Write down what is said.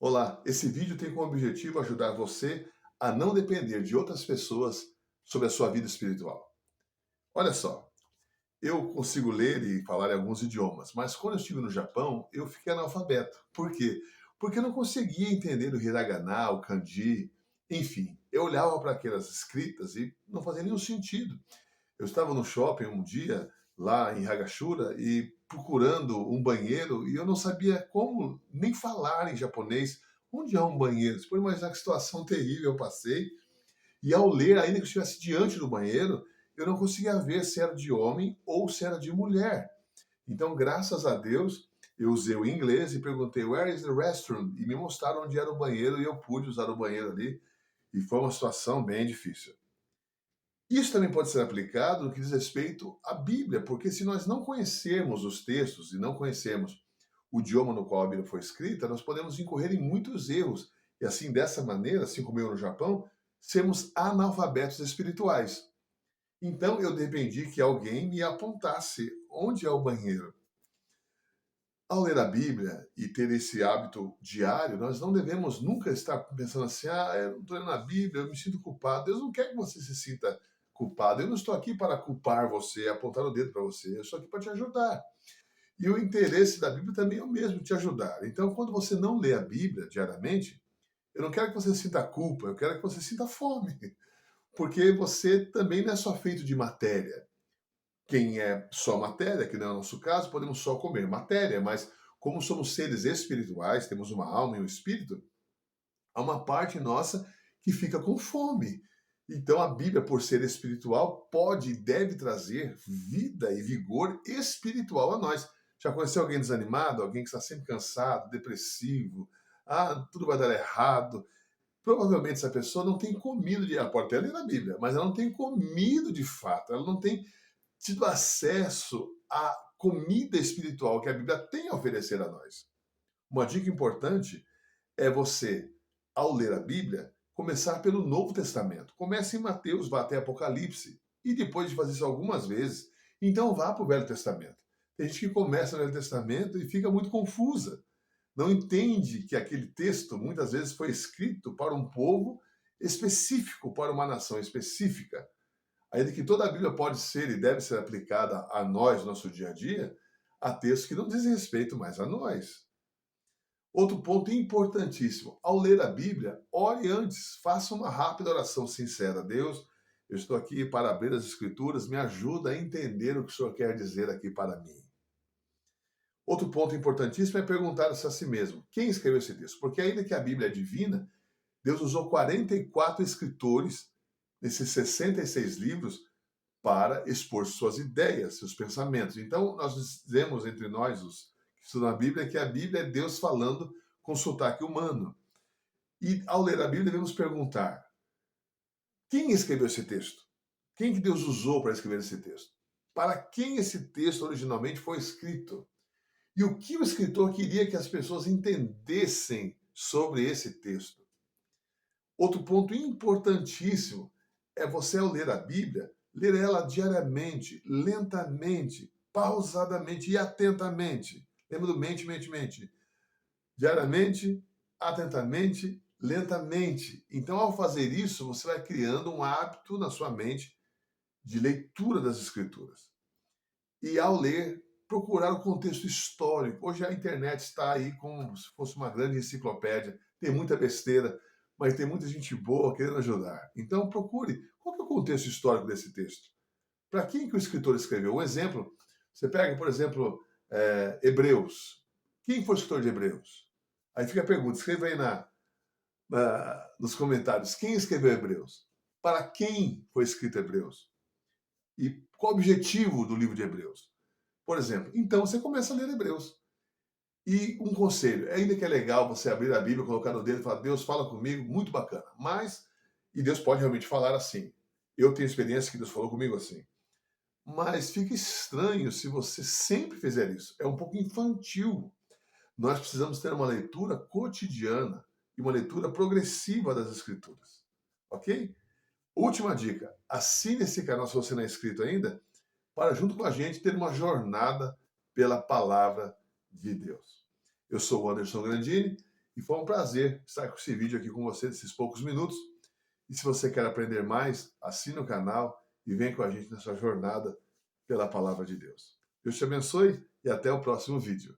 Olá, esse vídeo tem como objetivo ajudar você a não depender de outras pessoas sobre a sua vida espiritual. Olha só, eu consigo ler e falar alguns idiomas, mas quando eu estive no Japão, eu fiquei analfabeto. Por quê? Porque eu não conseguia entender o hiragana, o kanji, enfim. Eu olhava para aquelas escritas e não fazia nenhum sentido. Eu estava no shopping um dia, lá em Hagashura, e procurando um banheiro, e eu não sabia como nem falar em japonês. Onde há um banheiro? Você pode imaginar que situação terrível eu passei. E ao ler, ainda que eu estivesse diante do banheiro, eu não conseguia ver se era de homem ou se era de mulher. Então, graças a Deus, eu usei o inglês e perguntei, where is the restroom? E me mostraram onde era o banheiro e eu pude usar o banheiro ali. E foi uma situação bem difícil. Isso também pode ser aplicado no que diz respeito à Bíblia, porque se nós não conhecermos os textos e não conhecermos o idioma no qual a Bíblia foi escrita, nós podemos incorrer em muitos erros. E assim, dessa maneira, assim como eu no Japão, sermos analfabetos espirituais. Então eu dependi que alguém me apontasse onde é o banheiro. Ao ler a Bíblia e ter esse hábito diário, nós não devemos nunca estar pensando assim: eu não estou lendo a Bíblia, eu me sinto culpado. Deus não quer que você se sinta culpado. Eu não estou aqui para culpar você, apontar o dedo para você. Eu estou aqui para te ajudar. E o interesse da Bíblia também é o mesmo, te ajudar. Então, quando você não lê a Bíblia diariamente, eu não quero que você sinta culpa, eu quero que você sinta fome. Porque você também não é só feito de matéria. Quem é só matéria, que não é o nosso caso, podemos só comer matéria, mas como somos seres espirituais, temos uma alma e um espírito, há uma parte nossa que fica com fome. Então a Bíblia, por ser espiritual, pode e deve trazer vida e vigor espiritual a nós. Já conheceu alguém desanimado, alguém que está sempre cansado, depressivo, tudo vai dar errado? Provavelmente essa pessoa não tem comido, ela pode até ler na Bíblia, mas ela não tem comido de fato, ela não tem tido acesso à comida espiritual que a Bíblia tem a oferecer a nós. Uma dica importante é você, ao ler a Bíblia, começar pelo Novo Testamento. Comece em Mateus, vá até Apocalipse. E depois de fazer isso algumas vezes, então vá para o Velho Testamento. Tem gente que começa no Velho Testamento e fica muito confusa. Não entende que aquele texto muitas vezes foi escrito para um povo específico, para uma nação específica. Ainda que toda a Bíblia pode ser e deve ser aplicada a nós, nosso dia a dia, há textos que não dizem respeito mais a nós. Outro ponto importantíssimo: ao ler a Bíblia, ore antes, faça uma rápida oração sincera. Deus, eu estou aqui para abrir as Escrituras, me ajuda a entender o que o Senhor quer dizer aqui para mim. Outro ponto importantíssimo é perguntar-se a si mesmo: quem escreveu esse texto? Porque ainda que a Bíblia é divina, Deus usou 44 escritores nesses 66 livros para expor suas ideias, seus pensamentos. Então, nós dizemos entre nós, os que estudam a Bíblia, que a Bíblia é Deus falando com sotaque humano. E ao ler a Bíblia, devemos perguntar: quem escreveu esse texto? Quem que Deus usou para escrever esse texto? Para quem esse texto originalmente foi escrito? E o que o escritor queria que as pessoas entendessem sobre esse texto? Outro ponto importantíssimo é você, ao ler a Bíblia, ler ela diariamente, lentamente, pausadamente e atentamente. Lembra do mente, mente, mente. Diariamente, atentamente, lentamente. Então, ao fazer isso, você vai criando um hábito na sua mente de leitura das Escrituras. E ao ler, procurar o contexto histórico. Hoje a internet está aí como se fosse uma grande enciclopédia, tem muita besteira, mas tem muita gente boa querendo ajudar. Então procure qual que é o contexto histórico desse texto. Para quem que o escritor escreveu? Um exemplo, você pega, por exemplo, Hebreus. Quem foi o escritor de Hebreus? Aí fica a pergunta, escreva aí nos comentários, quem escreveu Hebreus? Para quem foi escrito Hebreus? E qual o objetivo do livro de Hebreus? Por exemplo, então você começa a ler Hebreus. E um conselho, ainda que é legal você abrir a Bíblia, colocar no dedo e falar, Deus fala comigo, muito bacana. Mas, e Deus pode realmente falar assim. Eu tenho experiência que Deus falou comigo assim. Mas fica estranho se você sempre fizer isso. É um pouco infantil. Nós precisamos ter uma leitura cotidiana e uma leitura progressiva das Escrituras. Ok? Última dica, assine esse canal se você não é inscrito ainda, para junto com a gente ter uma jornada pela palavra de Deus. Eu sou o Anderson Grandini E foi um prazer estar com esse vídeo aqui com você, esses poucos minutos. E se você quer aprender mais, assine o canal e vem com a gente nessa jornada pela palavra de Deus. Deus te abençoe e até o próximo vídeo.